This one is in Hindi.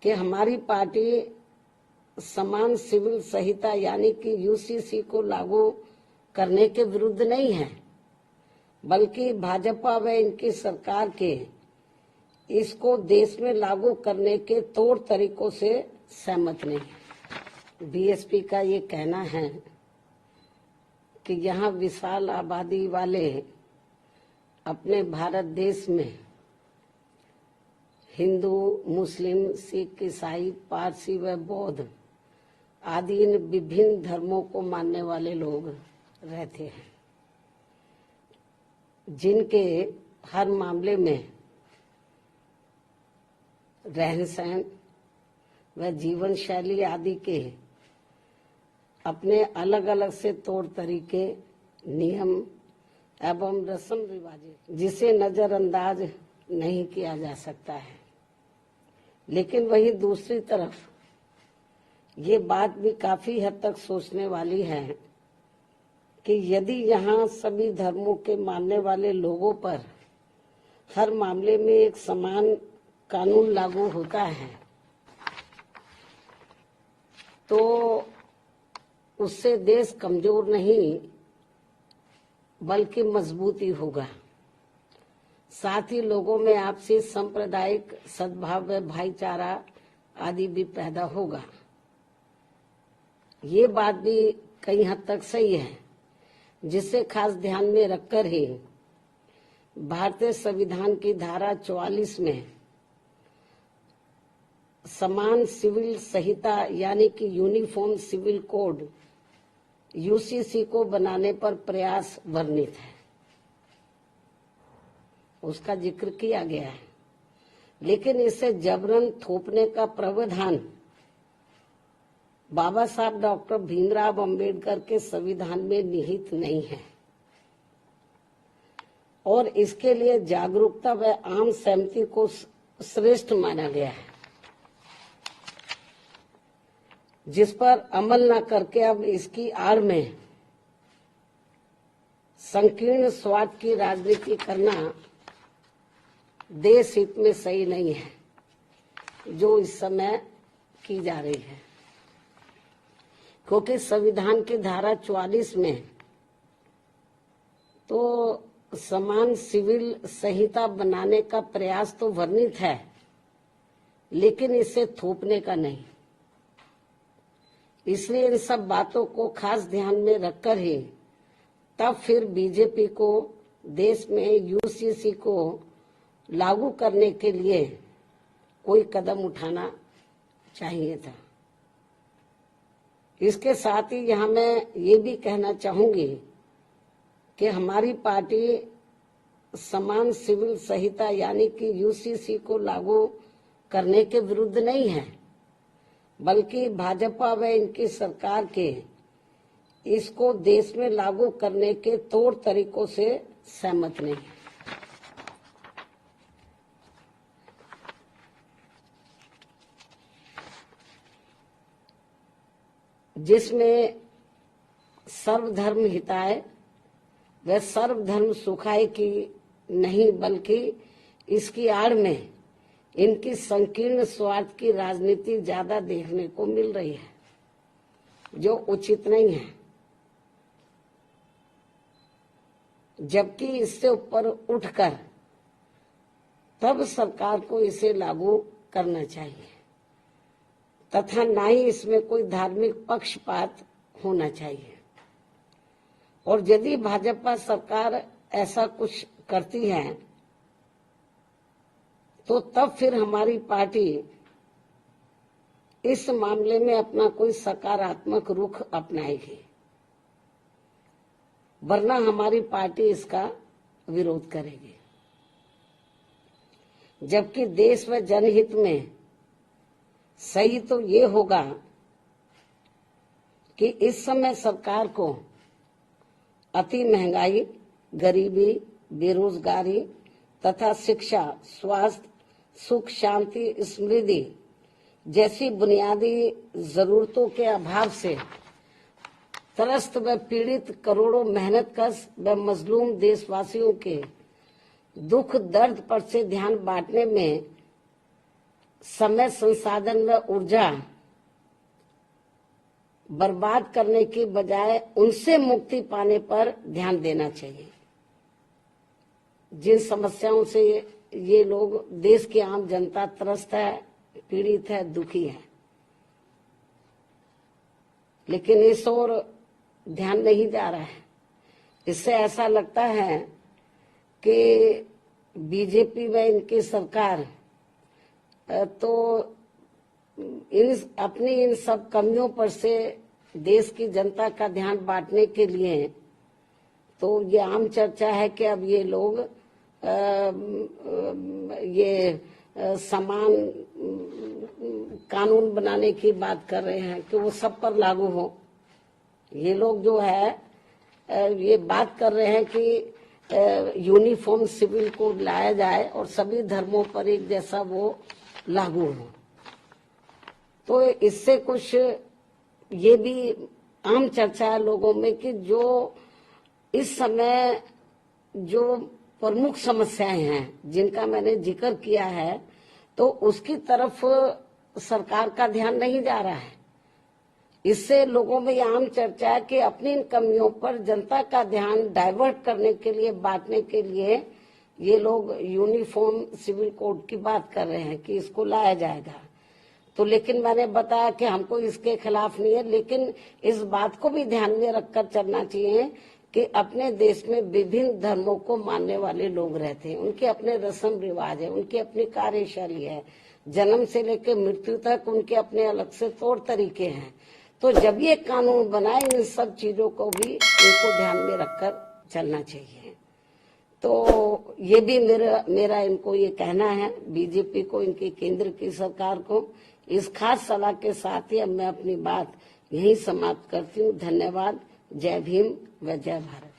कि हमारी पार्टी समान सिविल संहिता यानी कि यूसीसी को लागू करने के विरुद्ध नहीं है, बल्कि भाजपा व इनकी सरकार के इसको देश में लागू करने के तौर तरीकों से सहमत नहीं है। बीएसपी का ये कहना है कि यहाँ विशाल आबादी वाले अपने भारत देश में हिंदू, मुस्लिम, सिख, ईसाई, पारसी व बौद्ध आदि इन विभिन्न धर्मों को मानने वाले लोग रहते हैं, जिनके हर मामले में रहन सहन व जीवन शैली आदि के अपने अलग अलग से तौर तरीके, नियम एवं रस्म रिवाज जिसे नजरअंदाज नहीं किया जा सकता है। लेकिन वही दूसरी तरफ ये बात भी काफी हद तक सोचने वाली है कि यदि यहाँ सभी धर्मों के मानने वाले लोगों पर हर मामले में एक समान कानून लागू होता है तो उससे देश कमजोर नहीं बल्कि मजबूती होगा। साथ ही लोगों में आपसी सांप्रदायिक सद्भाव व भाईचारा आदि भी पैदा होगा। ये बात भी कई हद तक सही है, जिसे खास ध्यान में रखकर ही भारतीय संविधान की धारा 44 में समान सिविल संहिता यानी कि यूनिफॉर्म सिविल कोड यूसीसी को बनाने पर प्रयास वर्णित है, उसका जिक्र किया गया है। लेकिन इसे जबरन थोपने का प्रावधान बाबा साहब डॉक्टर भीमराव अंबेडकर के संविधान में निहित नहीं है और इसके लिए जागरूकता व आम सहमति को श्रेष्ठ माना गया है, जिस पर अमल न करके अब इसकी आड़ में संकीर्ण स्वार्थ की राजनीति करना देश हित में सही नहीं है, जो इस समय की जा रही है। क्योंकि संविधान की धारा 44 में तो समान सिविल संहिता बनाने का प्रयास तो वर्णित है, लेकिन इसे थोपने का नहीं। इसलिए इन सब बातों को खास ध्यान में रखकर ही तब फिर बीजेपी को देश में यूसीसी को लागू करने के लिए कोई कदम उठाना चाहिए था। इसके साथ ही यहाँ मैं ये भी कहना चाहूंगी कि हमारी पार्टी समान सिविल संहिता यानी कि यूसीसी को लागू करने के विरुद्ध नहीं है, बल्कि भाजपा व इनकी सरकार के इसको देश में लागू करने के तौर तरीकों से सहमत नहीं है। जिसमें सर्वधर्म हिताय व सर्वधर्म सुखाय की नहीं, बल्कि इसकी आड़ में इनकी संकीर्ण स्वार्थ की राजनीति ज्यादा देखने को मिल रही है, जो उचित नहीं है। जबकि इससे ऊपर उठकर तब सरकार को इसे लागू करना चाहिए तथा ना ही इसमें कोई धार्मिक पक्षपात होना चाहिए। और यदि भाजपा सरकार ऐसा कुछ करती है तो तब फिर हमारी पार्टी इस मामले में अपना कोई सकारात्मक रुख अपनाएगी, वरना हमारी पार्टी इसका विरोध करेगी। जबकि देश व जनहित में सही तो ये होगा कि इस समय सरकार को अति महंगाई, गरीबी, बेरोजगारी तथा शिक्षा, स्वास्थ्य, सुख, शांति, समृद्धि जैसी बुनियादी जरूरतों के अभाव से त्रस्त व पीड़ित करोड़ों मेहनतकश व मजलूम देशवासियों के दुख दर्द पर से ध्यान बांटने में समय, संसाधन व ऊर्जा बर्बाद करने की बजाय उनसे मुक्ति पाने पर ध्यान देना चाहिए। जिन समस्याओं से ये लोग, देश की आम जनता त्रस्त है, पीड़ित है, दुखी है, लेकिन इस ओर ध्यान नहीं जा रहा है। इससे ऐसा लगता है कि बीजेपी व इनकी सरकार तो अपनी इन सब कमियों पर से देश की जनता का ध्यान बांटने के लिए, तो ये आम चर्चा है कि अब ये लोग समान कानून बनाने की बात कर रहे हैं कि वो सब पर लागू हो। ये लोग जो है ये बात कर रहे हैं कि यूनिफॉर्म सिविल कोड लाया जाए और सभी धर्मों पर एक जैसा वो लागू हो। तो इससे कुछ ये भी आम चर्चा है लोगों में कि जो इस समय जो प्रमुख समस्याएं हैं जिनका मैंने जिक्र किया है, तो उसकी तरफ सरकार का ध्यान नहीं जा रहा है। इससे लोगों में ये आम चर्चा है कि अपनी इन कमियों पर जनता का ध्यान डाइवर्ट करने के लिए, बांटने के लिए ये लोग यूनिफॉर्म सिविल कोड की बात कर रहे हैं कि इसको लाया जाएगा। तो लेकिन मैंने बताया कि हमको इसके खिलाफ नहीं है, लेकिन इस बात को भी ध्यान में रखकर चलना चाहिए कि अपने देश में विभिन्न धर्मों को मानने वाले लोग रहते हैं, उनके अपने रस्म रिवाज है, उनकी अपनी कार्यशैली है, जन्म से लेकर मृत्यु तक उनके अपने अलग से तौर तरीके हैं। तो जब ये कानून बनाए, इन सब चीजों को भी इनको ध्यान में रखकर चलना चाहिए। तो ये भी मेरा इनको ये कहना है, बीजेपी को, इनकी केंद्र की सरकार को। इस खास सलाह के साथ ही अब मैं अपनी बात यहीं समाप्त करती हूँ। धन्यवाद। जय भीम व जय भारत।